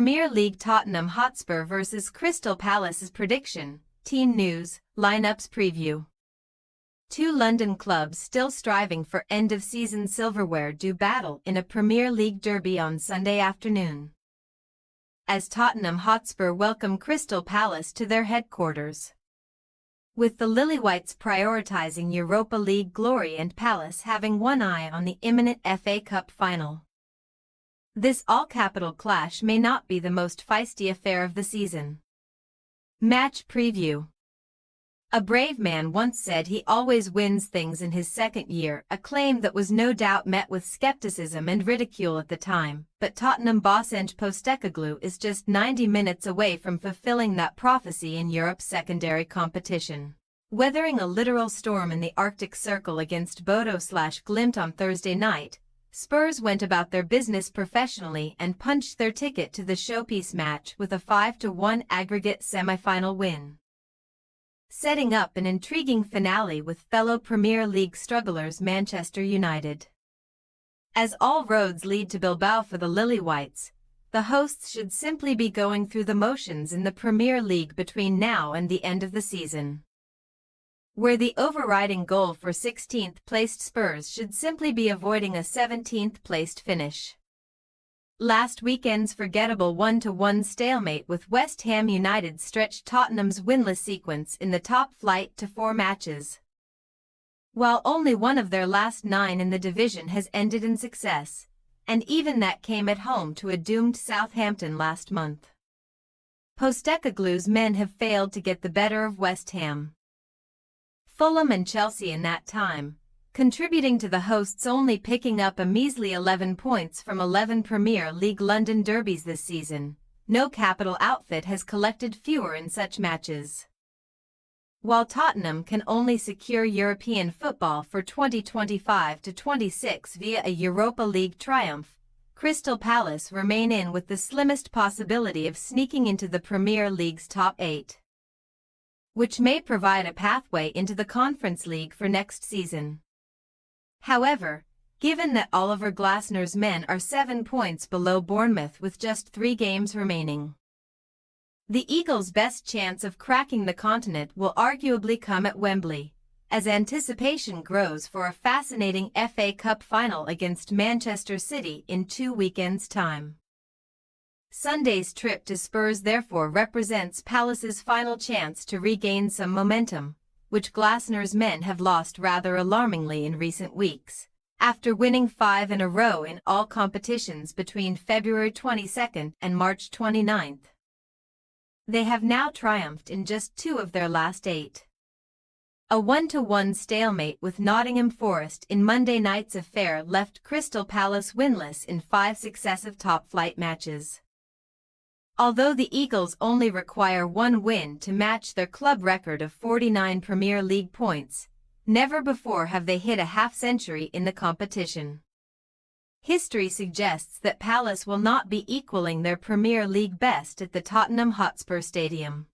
Premier League Tottenham Hotspur vs Crystal Palace's prediction, team news, lineups preview. Two London clubs still striving for end-of-season silverware do battle in a Premier League derby on Sunday afternoon, as Tottenham Hotspur welcome Crystal Palace to their headquarters, with the Lilywhites prioritising Europa League glory and Palace having one eye on the imminent FA Cup final. This all-capital clash may not be the most feisty affair of the season. Match preview. A brave man once said he always wins things in his second year, a claim that was no doubt met with skepticism and ridicule at the time, but Tottenham boss Ange Postecoglou is just 90 minutes away from fulfilling that prophecy in Europe's secondary competition. Weathering a literal storm in the Arctic Circle against Bodo/Glimt on Thursday night, Spurs went about their business professionally and punched their ticket to the showpiece match with a 5-1 aggregate semi-final win, setting up an intriguing finale with fellow Premier League strugglers Manchester United. As all roads lead to Bilbao for the Lilywhites, the hosts should simply be going through the motions in the Premier League between now and the end of the season, where the overriding goal for 16th-placed Spurs should simply be avoiding a 17th-placed finish. Last weekend's forgettable 1-1 stalemate with West Ham United stretched Tottenham's winless sequence in the top flight to 4 matches, while only one of their last 9 in the division has ended in success, and even that came at home to a doomed Southampton last month. Postecoglou's men have failed to get the better of West Ham, Fulham and Chelsea in that time, contributing to the hosts only picking up a measly 11 points from 11 Premier League London derbies this season. No capital outfit has collected fewer in such matches. While Tottenham can only secure European football for 2025-26 via a Europa League triumph, Crystal Palace remain in with the slimmest possibility of sneaking into the Premier League's top 8, which may provide a pathway into the Conference League for next season. However, given that Oliver Glasner's men are 7 points below Bournemouth with just 3 games remaining, the Eagles' best chance of cracking the continent will arguably come at Wembley, as anticipation grows for a fascinating FA Cup final against Manchester City in 2 weekends' time. Sunday's trip to Spurs therefore represents Palace's final chance to regain some momentum, which Glasner's men have lost rather alarmingly in recent weeks, after winning 5 in a row in all competitions between February 22 and March 29. They have now triumphed in just 2 of their last 8. A 1-1 stalemate with Nottingham Forest in Monday night's affair left Crystal Palace winless in 5 successive top-flight matches. Although the Eagles only require 1 win to match their club record of 49 Premier League points, never before have they hit a half-century in the competition. History suggests that Palace will not be equaling their Premier League best at the Tottenham Hotspur Stadium,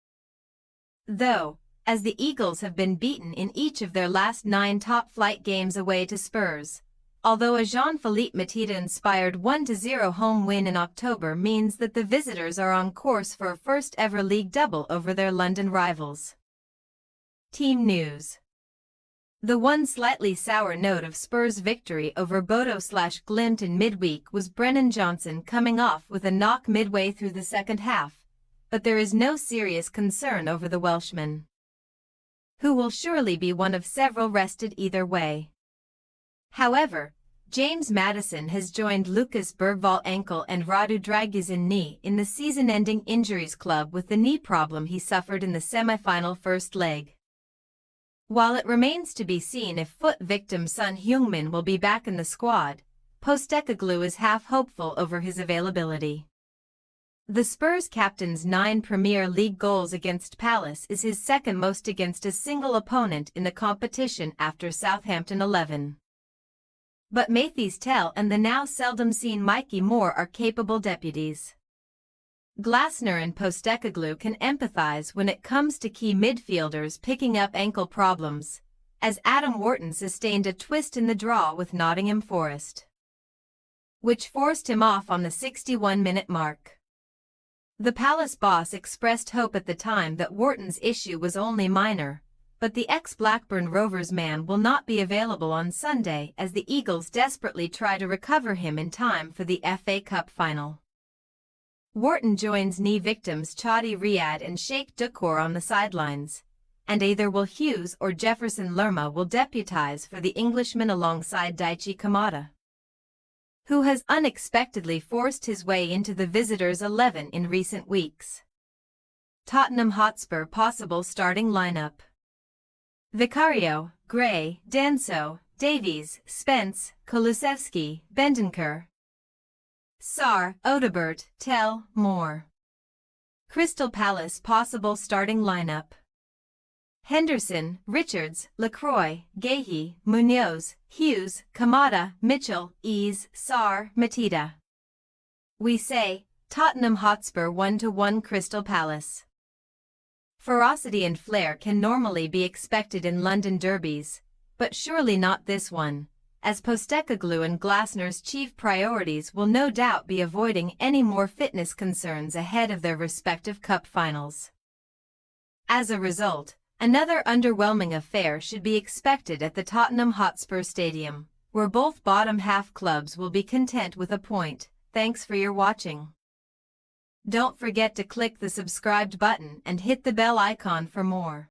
though, as the Eagles have been beaten in each of their last 9 top-flight games away to Spurs, although a Jean-Philippe Mateta-inspired 1-0 home win in October means that the visitors are on course for a first-ever league double over their London rivals. Team news. The one slightly sour note of Spurs' victory over Bodo/Glimt in midweek was Brennan Johnson coming off with a knock midway through the second half, but there is no serious concern over the Welshman, who will surely be one of several rested either way. However, James Maddison has joined Lucas Bergvall ankle and Radu Dragusin knee in the season-ending injuries club with the knee problem he suffered in the semi-final first leg. While it remains to be seen if foot victim Son Heung-min will be back in the squad, Postecoglou is half hopeful over his availability. The Spurs captain's 9 Premier League goals against Palace is his second most against a single opponent in the competition after Southampton 11. But Maitheys Tell and the now seldom seen Mikey Moore are capable deputies. Glasner and Postecoglou can empathize when it comes to key midfielders picking up ankle problems, as Adam Wharton sustained a twist in the draw with Nottingham Forest, which forced him off on the 61-minute mark. The Palace boss expressed hope at the time that Wharton's issue was only minor, but the ex-Blackburn Rovers man will not be available on Sunday as the Eagles desperately try to recover him in time for the FA Cup final. Wharton joins knee victims Chadi Riyad and Sheikh Dukour on the sidelines, and either Will Hughes or Jefferson Lerma will deputise for the Englishman alongside Daichi Kamada, who has unexpectedly forced his way into the visitors' 11 in recent weeks. Tottenham Hotspur possible starting lineup: Vicario, Gray, Danso, Davies, Spence, Kulusevski, Bentancur, Sarr, Odobert, Tell, Moore. Crystal Palace possible starting lineup: Henderson, Richards, Lacroix, Gahey, Munoz, Hughes, Kamada, Mitchell, Ease, Sarr, Matida. We say, Tottenham Hotspur 1-1 Crystal Palace. Ferocity and flair can normally be expected in London derbies, but surely not this one, as Postecoglou and Glasner's chief priorities will no doubt be avoiding any more fitness concerns ahead of their respective cup finals. As a result, another underwhelming affair should be expected at the Tottenham Hotspur Stadium, where both bottom-half clubs will be content with a point. Thanks for your watching. Don't forget to click the subscribed button and hit the bell icon for more.